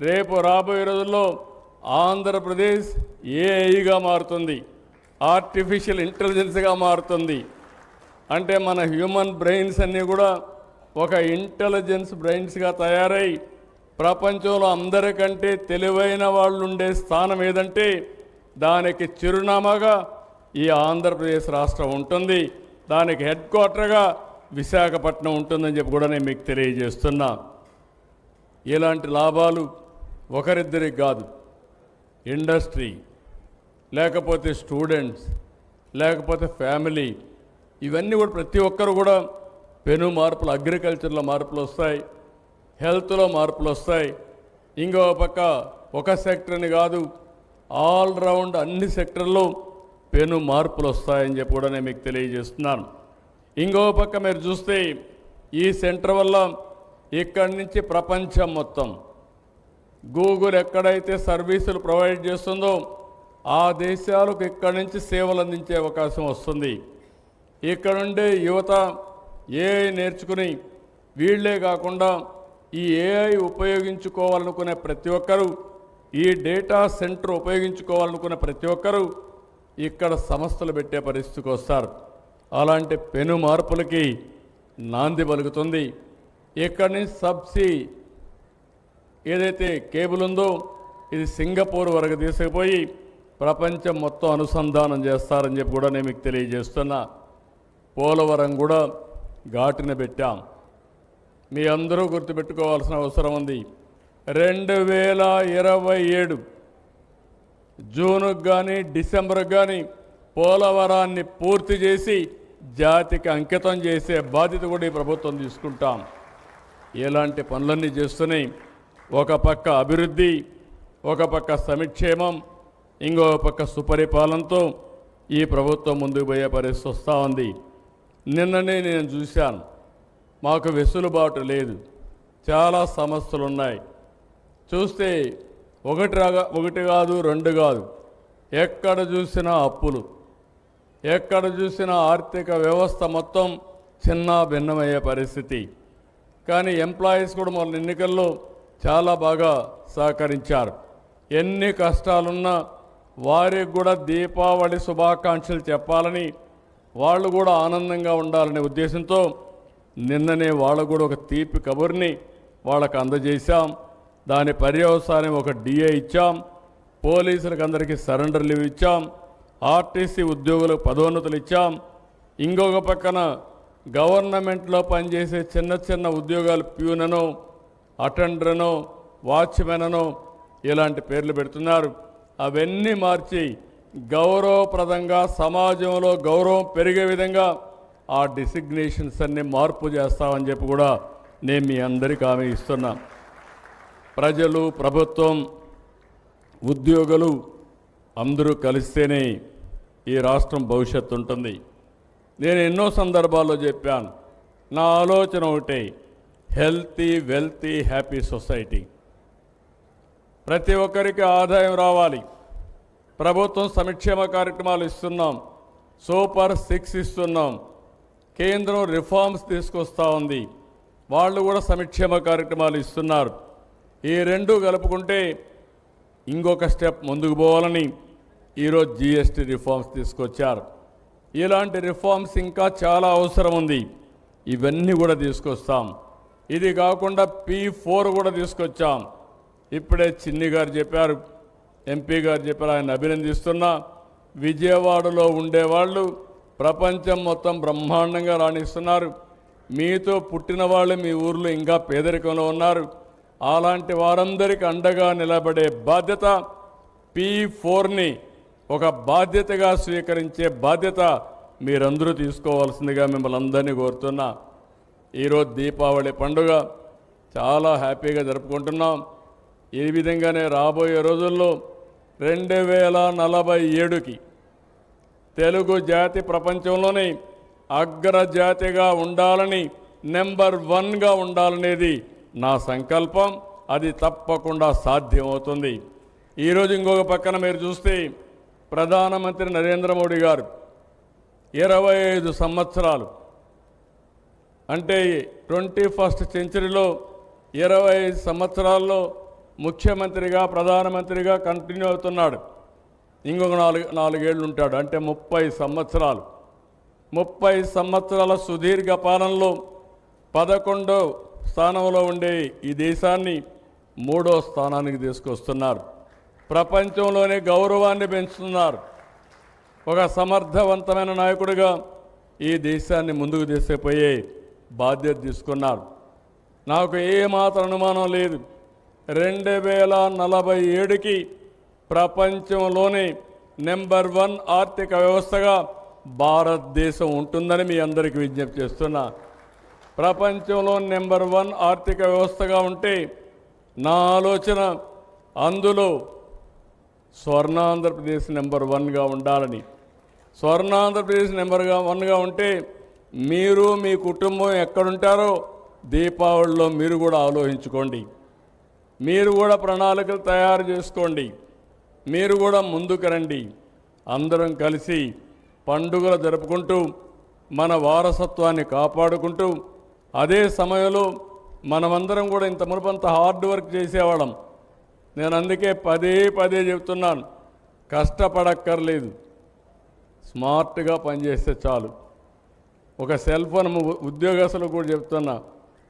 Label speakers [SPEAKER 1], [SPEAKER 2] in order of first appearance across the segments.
[SPEAKER 1] రేపు రాబోయే రోజుల్లో ఆంధ్రప్రదేశ్ ఏఐగా మారుతుంది, ఆర్టిఫిషియల్ ఇంటెలిజెన్స్గా మారుతుంది. అంటే మన హ్యూమన్ బ్రెయిన్స్ అన్నీ కూడా ఒక ఇంటెలిజెన్స్ బ్రెయిన్స్గా తయారై ప్రపంచంలో అందరికంటే తెలివైన వాళ్ళు ఉండే స్థానం ఏదంటే దానికి చిరునామాగా ఈ ఆంధ్రప్రదేశ్ రాష్ట్రం ఉంటుంది. దానికి హెడ్ క్వార్టర్గా విశాఖపట్నం ఉంటుందని చెప్పి కూడా నేను మీకు తెలియజేస్తున్నా. ఇలాంటి లాభాలు ఒకరిద్దరికి కాదు, ఇండస్ట్రీ లేకపోతే స్టూడెంట్స్ లేకపోతే ఫ్యామిలీ, ఇవన్నీ కూడా ప్రతి ఒక్కరు కూడా పెను మార్పులు, అగ్రికల్చర్లో మార్పులు వస్తాయి, హెల్త్లో మార్పులు వస్తాయి. ఇంకో పక్క ఒక సెక్టర్ని కాదు, ఆల్ రౌండ్ అన్ని సెక్టర్లో పెను మార్పులు వస్తాయని చెప్పి కూడా నేను మీకు తెలియజేస్తున్నాను. ఇంకో పక్క మీరు చూస్తే ఈ సెంటర్ వల్ల ఇక్కడి నుంచి ప్రపంచం మొత్తం గూగుల్ ఎక్కడైతే సర్వీసులు ప్రొవైడ్ చేస్తుందో ఆ దేశాలకు ఇక్కడి నుంచి సేవలు అందించే అవకాశం వస్తుంది. ఇక్కడ ఉండే యువత ఏఐ నేర్చుకుని వీళ్లే కాకుండా ఈ ఏఐ ఉపయోగించుకోవాలనుకునే ప్రతి ఒక్కరూ, ఈ డేటా సెంటర్ ఉపయోగించుకోవాలనుకునే ప్రతి ఒక్కరూ ఇక్కడ సంస్థలు పెట్టే పరిస్థితికి వస్తారు. అలాంటి పెను మార్పులకి నాంది పలుకుతుంది. ఇక్కడి నుంచి సబ్సీ ఏదైతే కేబుల్ ఉందో ఇది సింగపూర్ వరకు తీసుకుపోయి ప్రపంచం మొత్తం అనుసంధానం చేస్తారని చెప్పి కూడా నేను మీకు తెలియజేస్తున్నా. పోలవరం కూడా ఘాటున పెట్టాం. మీ అందరూ గుర్తుపెట్టుకోవాల్సిన అవసరం ఉంది. 2027 జూన్కు కానీ డిసెంబర్కి కానీ పోలవరాన్ని పూర్తి చేసి జాతికి అంకితం చేసే బాధ్యత కూడా ఈ ప్రభుత్వం తీసుకుంటాం. ఇలాంటి పనులన్నీ చేస్తూనే ఒక పక్క అభివృద్ధి, ఒక పక్క సంక్షేమం, ఇంకో పక్క సుపరిపాలనతో ఈ ప్రభుత్వం ముందుకు పోయే పరిస్థితి వస్తూ ఉంది. నిన్ననే నేను చూశాను, మాకు వెసులుబాటు లేదు, చాలా సమస్యలు ఉన్నాయి. చూస్తే ఒకటి కాదు, రెండు కాదు, ఎక్కడ చూసినా అప్పులు, ఎక్కడ చూసినా ఆర్థిక వ్యవస్థ మొత్తం చిన్న భిన్నమయ్యే పరిస్థితి. కానీ ఎంప్లాయీస్ కూడా మొన్న ఎన్నికల్లో చాలా బాగా సహకరించారు. ఎన్ని కష్టాలున్నా వారికి కూడా దీపావళి శుభాకాంక్షలు చెప్పాలని, వాళ్ళు కూడా ఆనందంగా ఉండాలనే ఉద్దేశంతో నిన్ననే వాళ్ళకు కూడా ఒక తీపి కబుర్ని వాళ్ళకు అందజేశాం. దాని పర్యవసానం ఒక డిఏ ఇచ్చాం, పోలీసులకు అందరికీ సరెండర్ లీవ్ ఇచ్చాం, ఆర్టీసీ ఉద్యోగులకు పదోన్నతులు ఇచ్చాం. ఇంకొక పక్కన గవర్నమెంట్లో పనిచేసే చిన్న చిన్న ఉద్యోగాలు ప్యూననో, అటెండరనో, వాచ్మెననో ఇలాంటి పేర్లు పెడుతున్నారు. అవన్నీ మార్చి గౌరవప్రదంగా సమాజంలో గౌరవం పెరిగే విధంగా ఆ డిసిగ్నేషన్స్ అన్ని మార్పు చేస్తామని చెప్పి కూడా నేను మీ అందరికీ హామీ ఇస్తున్నా. ప్రజలు, ప్రభుత్వం, ఉద్యోగులు అందరూ కలిస్తేనే ఈ రాష్ట్రం భవిష్యత్తు ఉంటుంది. నేను ఎన్నో సందర్భాల్లో చెప్పాను, నా ఆలోచన ఒకటే, హెల్తీ, వెల్తీ, హ్యాపీ సొసైటీ. ప్రతి ఒక్కరికి ఆదాయం రావాలి. ప్రభుత్వం సంక్షేమ కార్యక్రమాలు ఇస్తున్నాం, సూపర్ 6 ఇస్తున్నాం, కేంద్రం రిఫార్మ్స్ తీసుకొస్తూ ఉంది, వాళ్ళు కూడా సంక్షేమ కార్యక్రమాలు ఇస్తున్నారు. ఈ రెండు కలుపుకుంటే ఇంకొక స్టెప్ ముందుకు పోవాలని ఈరోజు జిఎస్టీ రిఫార్మ్స్ తీసుకొచ్చారు. ఇలాంటి రిఫార్మ్స్ ఇంకా చాలా అవసరం ఉంది, ఇవన్నీ కూడా తీసుకొస్తాం. ఇది కాకుండా P4 కూడా తీసుకొచ్చాం. ఇప్పుడే చిన్ని గారు చెప్పారు, ఎంపీ గారు చెప్పారు, ఆయన అభినందిస్తున్నా. విజయవాడలో ఉండేవాళ్ళు ప్రపంచం మొత్తం బ్రహ్మాండంగా రాణిస్తున్నారు. మీతో పుట్టిన వాళ్ళు మీ ఊర్లో ఇంకా పేదరికంలో ఉన్నారు. అలాంటి వారందరికీ అండగా నిలబడే బాధ్యత, P4ని ఒక బాధ్యతగా స్వీకరించే బాధ్యత మీరందరూ తీసుకోవాల్సిందిగా మిమ్మల్ని అందరినీ కోరుతున్నా. ఈరోజు దీపావళి పండుగ చాలా హ్యాపీగా జరుపుకుంటున్నాం. ఈ విధంగానే రాబోయే రోజుల్లో 2047కి తెలుగు జాతి ప్రపంచంలోనే అగ్రజాతిగా ఉండాలని, నెంబర్ 1గా ఉండాలనేది నా సంకల్పం. అది తప్పకుండా సాధ్యమవుతుంది. ఈరోజు ఇంకొక పక్కన మీరు చూస్తే ప్రధానమంత్రి నరేంద్ర మోడీ గారు 25 సంవత్సరాలు అంటే 21st సెంచరీలో 25 సంవత్సరాల్లో ముఖ్యమంత్రిగా ప్రధానమంత్రిగా కంటిన్యూ అవుతున్నాడు. ఇంకొక నాలుగేళ్ళు ఉంటాడు, అంటే 30 సంవత్సరాలు. 30 సంవత్సరాల సుదీర్ఘ పాలనలో 11వ స్థానంలో ఉండే ఈ దేశాన్ని 3వ స్థానానికి తీసుకొస్తున్నారు. ప్రపంచంలోనే గౌరవాన్ని పెంచుతున్నారు. ఒక సమర్థవంతమైన నాయకుడిగా ఈ దేశాన్ని ముందుకు తీసుకుపోయే బాధ్యత తీసుకున్నారు. నాకు ఏమాత్రం అనుమానం లేదు, 2047కి ప్రపంచంలోనే నెంబర్ 1 ఆర్థిక వ్యవస్థగా భారతదేశం ఉంటుందని మీ అందరికీ విజ్ఞప్తి చేస్తున్నా. ప్రపంచంలో నెంబర్ 1 ఆర్థిక వ్యవస్థగా ఉంటే నా ఆలోచన అందులో స్వర్ణాంధ్రప్రదేశ్ నెంబర్ 1గా ఉండాలని. స్వర్ణాంధ్రప్రదేశ్ నెంబర్ 1గా ఉంటే మీరు మీ కుటుంబం ఎక్కడుంటారో దీపావళిలో మీరు కూడా ఆలోచించుకోండి. మీరు కూడా ప్రణాళికలు తయారు చేసుకోండి. మీరు కూడా ముందుకు రండి. అందరం కలిసి పండుగలు జరుపుకుంటూ మన వారసత్వాన్ని కాపాడుకుంటూ అదే సమయంలో మనమందరం కూడా ఇంత మునుపంత హార్డ్ వర్క్ చేసేవాళ్ళం. నేను అందుకే పదే చెప్తున్నాను, కష్టపడక్కర్లేదు, స్మార్ట్గా పనిచేస్తే చాలు. ఒక సెల్ ఫోన్ ఉద్యోగస్తులకు కూడా చెప్తున్నా,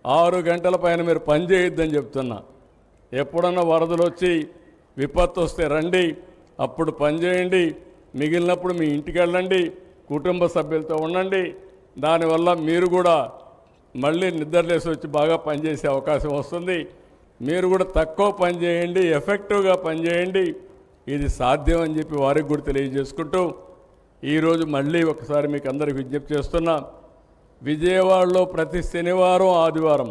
[SPEAKER 1] 6 గంటల పైన మీరు పని చేయొద్దని చెప్తున్నా. ఎప్పుడన్నా వరదలు వచ్చి విపత్తు వస్తే రండి, అప్పుడు పని చేయండి. మిగిలినప్పుడు మీ ఇంటికి వెళ్ళండి, కుటుంబ సభ్యులతో ఉండండి. దానివల్ల మీరు కూడా మళ్ళీ నిద్రలేసి వచ్చి బాగా పనిచేసే అవకాశం వస్తుంది. మీరు కూడా తక్కువ పని చేయండి, ఎఫెక్టివ్గా పనిచేయండి. ఇది సాధ్యం అని చెప్పి వారికి కూడా తెలియజేసుకుంటూ ఈరోజు మళ్ళీ ఒకసారి మీకు అందరికి విజ్ఞప్తి చేస్తున్నా, విజయవాడలో ప్రతి శనివారం ఆదివారం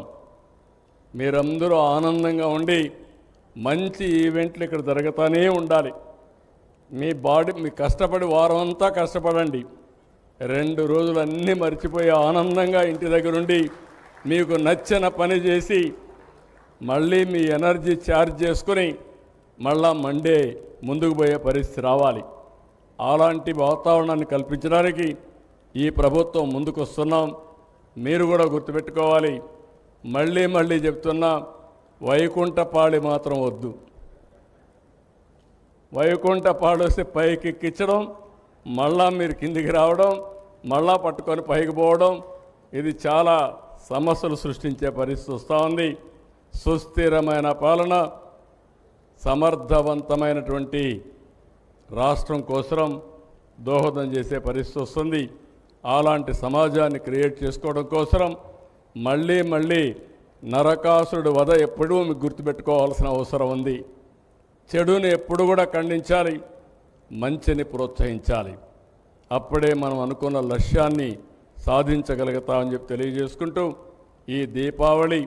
[SPEAKER 1] మీరందరూ ఆనందంగా ఉండి మంచి ఈవెంట్లు ఇక్కడ జరుగుతూనే ఉండాలి. మీ కష్టపడి వారం అంతా కష్టపడండి. 2 రోజులు అన్నీ మర్చిపోయి ఆనందంగా ఇంటి దగ్గర ఉండి మీకు నచ్చిన పని చేసి మళ్ళీ మీ ఎనర్జీ ఛార్జ్ చేసుకుని మళ్ళా మండే ముందుకు పోయే పరిస్థితి రావాలి. అలాంటి వాతావరణాన్ని కల్పించడానికి ఈ ప్రభుత్వం ముందుకు వస్తున్నాం. మీరు కూడా గుర్తుపెట్టుకోవాలి, మళ్ళీ చెప్తున్నా, వైకుంఠపాళి మాత్రం వద్దు. వైకుంఠపాళి వస్తే పైకి ఎక్కించడం, మళ్ళా మీరు కిందికి రావడం, మళ్ళా పట్టుకొని పైకి పోవడం, ఇది చాలా సమస్యలు సృష్టించే పరిస్థితి వస్తూ ఉంది. సుస్థిరమైన పాలన, సమర్థవంతమైనటువంటి రాష్ట్రం కోసం దోహదం చేసే పరిస్థితి వస్తుంది. అలాంటి సమాజాన్ని క్రియేట్ చేసుకోవడం కోసం మళ్ళీ నరకాసురుడు వధ ఎప్పుడూ మీకు గుర్తుపెట్టుకోవాల్సిన అవసరం ఉంది. చెడుని ఎప్పుడు కూడా ఖండించాలి, మంచిని ప్రోత్సహించాలి. అప్పుడే మనం అనుకున్న లక్ష్యాన్ని సాధించగలుగుతామని చెప్పి తెలియజేసుకుంటూ ఈ దీపావళి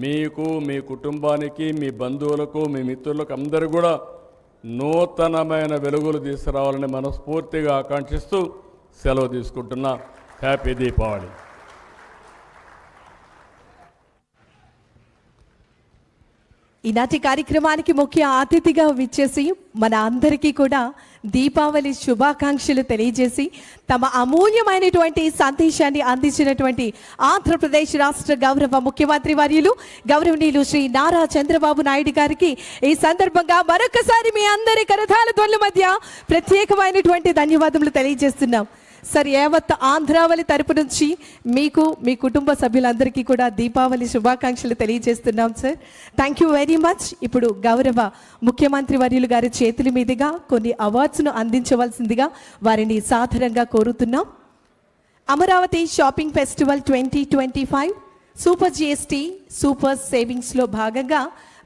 [SPEAKER 1] మీకు, మీ కుటుంబానికి, మీ బంధువులకు, మీ మిత్రులకు అందరూ కూడా నూతనమైన వెలుగులు తీసుకురావాలని మనస్ఫూర్తిగా ఆకాంక్షిస్తూ సెలవు తీసుకుంటున్నా. హ్యాపీ దీపావళి.
[SPEAKER 2] ఈనాటి కార్యక్రమానికి ముఖ్య అతిథిగా విచ్చేసి మన అందరికీ కూడా దీపావళి శుభాకాంక్షలు తెలియజేసి తమ అమూల్యమైనటువంటి సందేశాన్ని అందించినటువంటి ఆంధ్రప్రదేశ్ రాష్ట్ర గౌరవ ముఖ్యమంత్రి వర్యులు గౌరవనీయులు శ్రీ నారా చంద్రబాబు నాయుడు గారికి ఈ సందర్భంగా మరొకసారి మీ అందరి కరతాళ ధ్వనుల మధ్య ప్రత్యేకమైనటువంటి ధన్యవాదములు తెలియజేస్తున్నాం. సార్, యావత్ ఆంధ్రావళి తరపు నుంచి మీకు, మీ కుటుంబ సభ్యులందరికీ కూడా దీపావళి శుభాకాంక్షలు తెలియజేస్తున్నాం sir. Thank you very much. ఇప్పుడు గౌరవ ముఖ్యమంత్రి వర్యులు గారి చేతుల మీదుగా కొన్ని అవార్డ్స్ను అందించవలసిందిగా వారిని సాదరంగా కోరుతున్నాం. Amaravati shopping festival 2025 super GST super సేవింగ్స్లో భాగంగా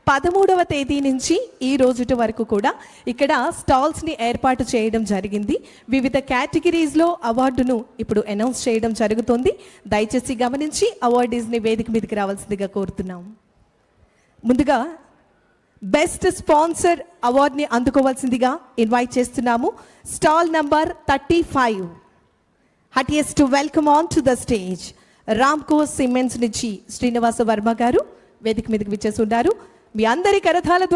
[SPEAKER 2] 13వ తేదీ నుంచి ఈ రోజుటి వరకు కూడా ఇక్కడ స్టాల్స్ని ఏర్పాటు చేయడం జరిగింది. వివిధ కేటగిరీస్లో అవార్డును ఇప్పుడు అనౌన్స్ చేయడం జరుగుతుంది. దయచేసి గమనించి అవార్డీస్ని వేదిక మీదకి రావాల్సిందిగా కోరుతున్నాం. ముందుగా బెస్ట్ స్పాన్సర్ అవార్డుని అందుకోవాల్సిందిగా ఇన్వైట్ చేస్తున్నాము. Stall number 35. Heartiest welcome on to the stage Ramco cements నుంచి శ్రీనివాస వర్మ గారు వేదిక మీదకి విచ్చేసి ఉన్నారు. మీ అందరి కరతాళ